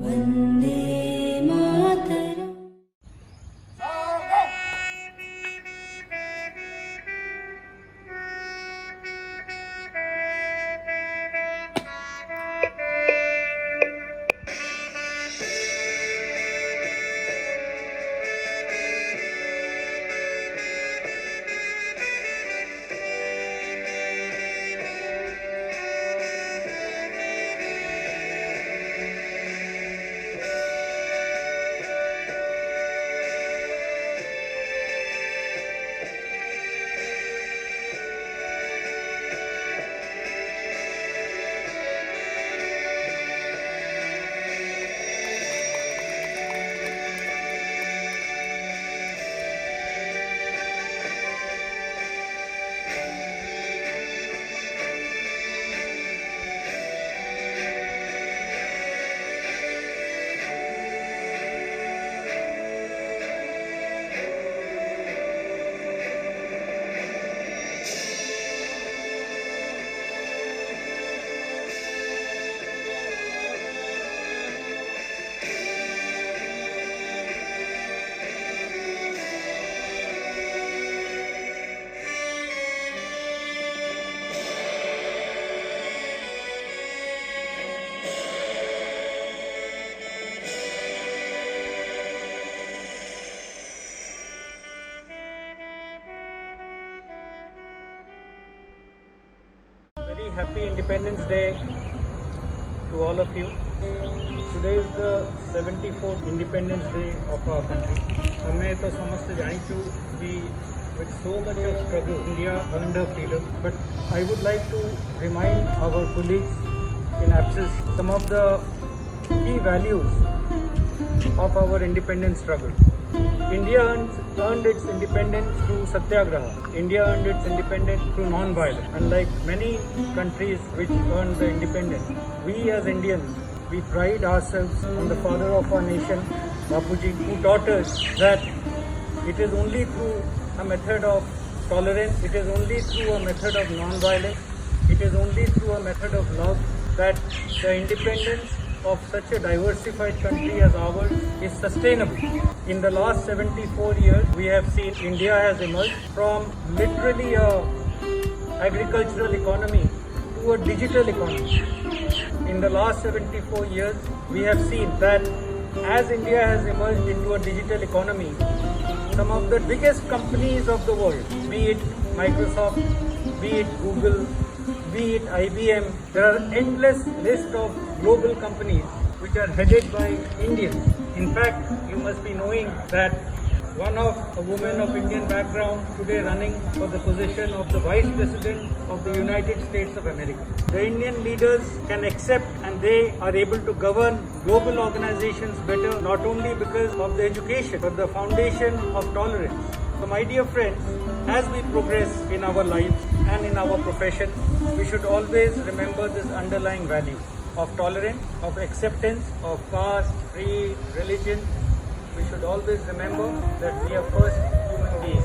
Vande Mataram. Very happy Independence Day to all of you. Today is the 74th Independence Day of our country. हमें तो समस्त जानिचु कि with so much of struggle, India earned her freedom. But I would like to remind our colleagues in absence some of the key values of our independence struggle. India earned its independence through satyagraha. India earned its independence through non-violence. Unlike many countries which earned the independence, we as Indians, we pride ourselves on the father of our nation, Bapuji, who taught us that it is only through a method of tolerance, it is only through a method of non-violence, it is only through a method of love that the independence of such a diversified country as ours is sustainable. In the last 74 years, we have seen India has emerged from literally a agricultural economy to a digital economy. In the last 74 years, we have seen that as India has emerged into a digital economy, some of the biggest companies of the world, be it Microsoft, be it Google, be it IBM, there are endless list of global companies which are headed by Indians. In fact, you must be knowing that one of a woman of Indian background today running for the position of the Vice President of the United States of America. The Indian leaders can accept and they are able to govern global organizations better, not only because of the education, but the foundation of tolerance. So my dear friends, as we progress in our lives and in our profession, we should always remember this underlying value of tolerance, of acceptance, of caste, creed, religion. We should always remember that we are first human beings.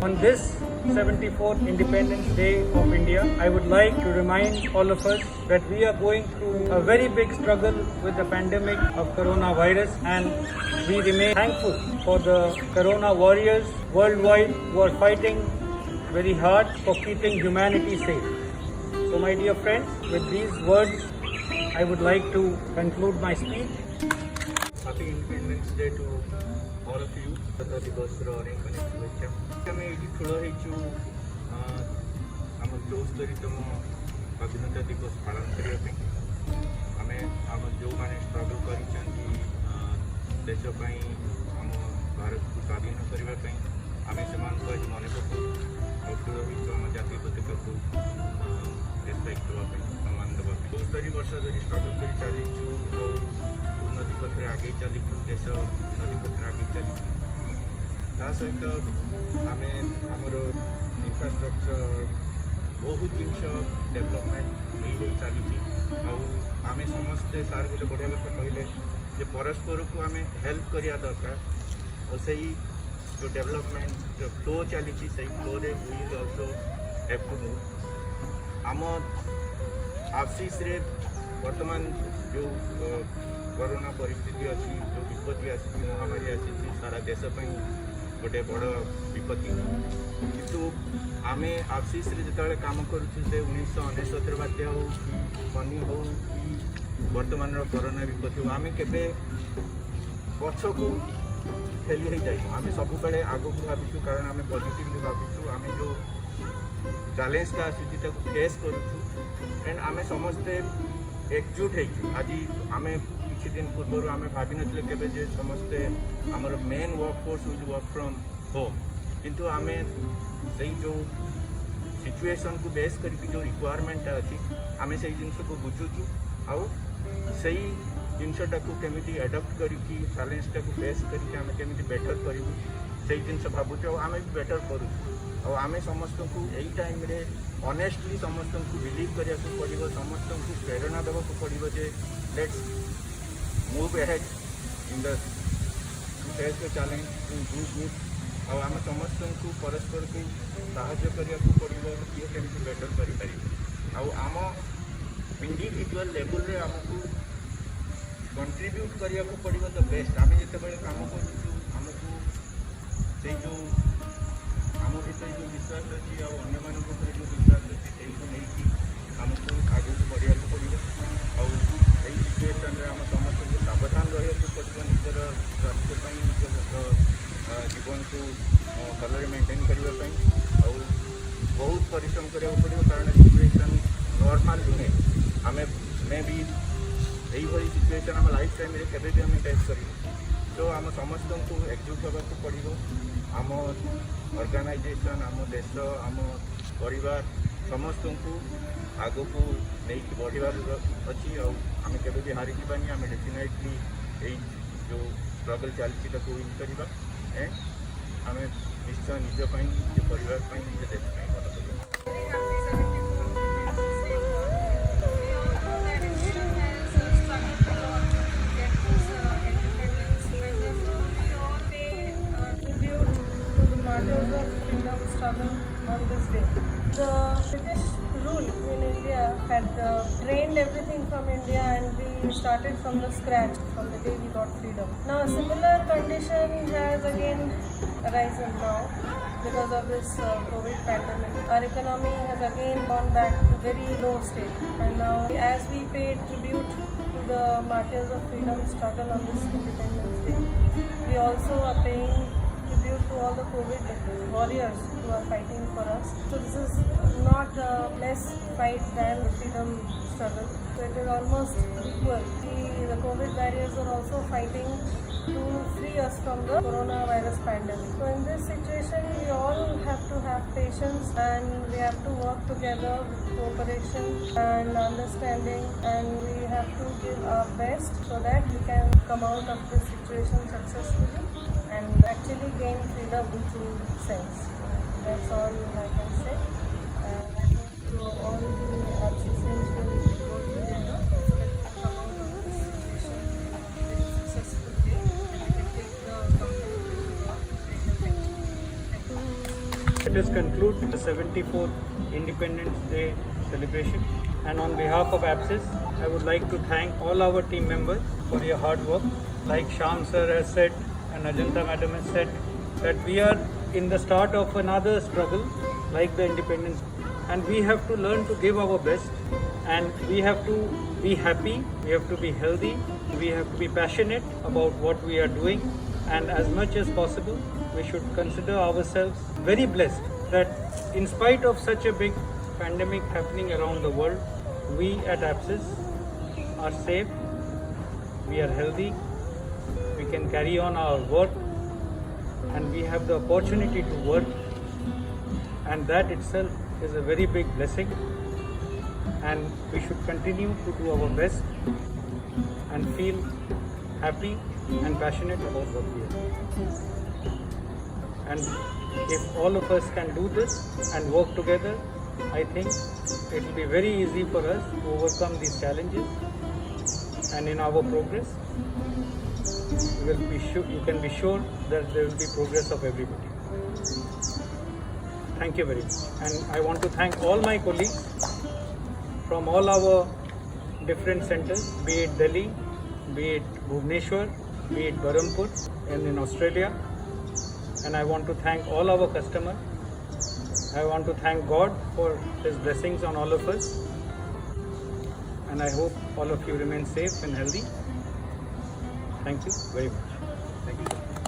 On this 74th Independence Day of India, I would like to remind all of us that we are going through a very big struggle with the pandemic of coronavirus, and we remain thankful for the corona warriors worldwide who are fighting very hard for keeping humanity safe. So my dear friends, with these words, I would like to conclude my speech. Happy Independence Day to all of you. ଆମେ ଏଇଠି ଠୁଳ ହେଇଛୁ ଆମ 74ତମ ସ୍ୱାଧୀନତା ଦିବସ ପାଳନ କରିବା ପାଇଁ। ଆମେ ଆମ ଯେଉଁମାନେ ଷ୍ଟ୍ରଗଲ୍ କରିଛନ୍ତି ଦେଶ ପାଇଁ, ଆମ ଭାରତକୁ ସ୍ୱାଧୀନ କରିବା ପାଇଁ, ଆମେ ସେମାନଙ୍କୁ ଆଜି ମନେ ପକାଉ ଆଉ ଠୁଳ ହେଇଛୁ ଆମ ଜାତୀୟ ପତାକାକୁ ରେସ୍ପେକ୍ଟ ଦେବା ପାଇଁ, ସମ୍ମାନ ଦେବା ପାଇଁ। 70 ବର୍ଷ ଧରି ଷ୍ଟ୍ରଗଲ୍ କରି ଚାଲିଛୁ ଆଉ ଉନ୍ନତି ପଥରେ ଆଗେଇ ଚାଲିଛୁ, ଦେଶ ଉନ୍ନତି ପଥରେ ଆଗେଇ ଚାଲିଛୁ। ତା ସହିତ ଆମେ ଆମର ଇନଫ୍ରାଷ୍ଟ୍ରକ୍ଚର ବହୁତ ଜିନିଷ ଡେଭଲପମେଣ୍ଟ ହେଇଯାଇ ଚାଲିଛି ଆଉ ଆମେ ସମସ୍ତେ ସାର୍ ଗୋଟେ ବଢ଼ିଆ କଥା କହିଲେ ଯେ ପରସ୍ପରକୁ ଆମେ ହେଲ୍ପ କରିବା ଦରକାର ଆଉ ସେଇ ଯେଉଁ ଡେଭଲପମେଣ୍ଟ ଯେଉଁ ଫ୍ଲୋ ଚାଲିଛି ସେଇ ଫ୍ଲୋରେ will also have to move. ଆମ ଆଫିସରେ ବର୍ତ୍ତମାନ ଯେଉଁ कोरोना परिस्थिति अच्छी जो विपत्ति आसी महामारी आसी सारा देश गोटे बड़ विपत्ति किंतु आमे आफसीस जो काम करुँ से 1999 बात्या हो कि फनी हो कि वर्तमान कोरोना विपत्ति हो आमे केबे पछ को फेली हो जाए आम सब बेले आग को भाविचु कारण आम पॉजिटिवली भाविचु आम जो चैलेंजटा आसी फेस करूँ एंड आम समस्ते एकजुट हो आज आम किसी दिन पूर्व आम भावी नथिले केबे जे समस्ते आमर main work force will work from home किंतु आम से जो सिचुएशन को बेस करके जो रिक्वायरमेंट अच्छी आम से जिन को बुझुचु आउ से जिनटा को केमी एडप्ट करके चैलेंजटा को फेस करके आम केमी बेटर करूँ से जिन भावुँ आम भी बेटर करूँ आम समस्त को यही टाइम रे ऑनेस्टली समस्त को बिलीव करिया को पड़िबो समस्त को प्रेरणा देवा को पड़िबो जे let's move ahead in the face the challenge to do good और आम समस्त को परस्पर को साहाय्य करिया को पड़िबो किए केମିତି बेटर करि पारि और आम इंडिविजुअल लेवल रे हमको कंट्रीब्यूट करिया को पड़िबो द बेस्ट आम जेतेबेले काम करू हमको से जो आम भीतर जो विश्वास अच्छी और अन्य मान जो विश्वास अच्छी से नहीं आमको आगे बढ़िया पड़ो और यही सिचुएसन आम समस्त को सावधान रहा पड़ो निजर स्वास्थ्य निजर जीवन को भल मेंटेन करने और बहुत परिश्रम करा पड़ो कारण सिचुएसन नॉर्मल नुहे आम मैं भी यही भाई सिचुएसन आम लाइफ टाइम केवे भी आम फेस कर तो आम समस्त को एकजुट होगा पड़ो आम ऑर्गेनाइजेशन आम देश आम परिवार समस्त को आग को नहीं बढ़ार अच्छी आम केवे भी हारी जावानी आम डेफिनेटली यही जो स्ट्रगल चलती विन करवा एंड आम निश्चय निजपाई निज परिवार निज देश भल कर struggle on this day. The British rule in India had drained everything from India and we started from the scratch from the day we got freedom. Now a similar condition has again arisen now because of this COVID pandemic. Our economy has again gone back to very low state and now as we pay tribute to the martyrs of freedom struggle on this Independence Day, we also are paying tribute to all the COVID warriors who are fighting for us. So this is not a less fight than the freedom struggle. So it is almost equal. The COVID warriors are also fighting to free us from the coronavirus pandemic. So in this situation, we all have to have patience and we have to work together with cooperation and understanding and we have to give our best so that we can come out of this situation successfully and actually gain freedom in true sense. That's all I can say. I hope all the assistants will go together so that we can come out of this situation in a very successful way and we can take the company to a greater height. Let us conclude the 74th Independence Day celebration and on behalf of APSIS, I would like to thank all our team members for your hard work. Like Shyam sir has said and Ajanta madam has said that we are in the start of another struggle like the independence and we have to learn to give our best and we have to be happy, we have to be healthy, we have to be passionate about what we are doing and as much as possible we should consider ourselves very blessed that in spite of such a big pandemic happening around the world, we at APSIS are safe, we are healthy, we can carry on our work and we have the opportunity to work and that itself is a very big blessing and we should continue to do our best and feel happy and passionate about what we are doing. And if all of us can do this and work together, I think it will be very easy for us to overcome these challenges and in our progress you can be sure that there will be progress of everybody. Thank you very much. And I want to thank all my colleagues from all our different centers, be it Delhi, be it Bhubaneswar, be it Berhampur, and in Australia. And I want to thank all our customers. I want to thank God for His blessings on all of us. And I hope all of you remain safe and healthy. Thank you very much. Thank you.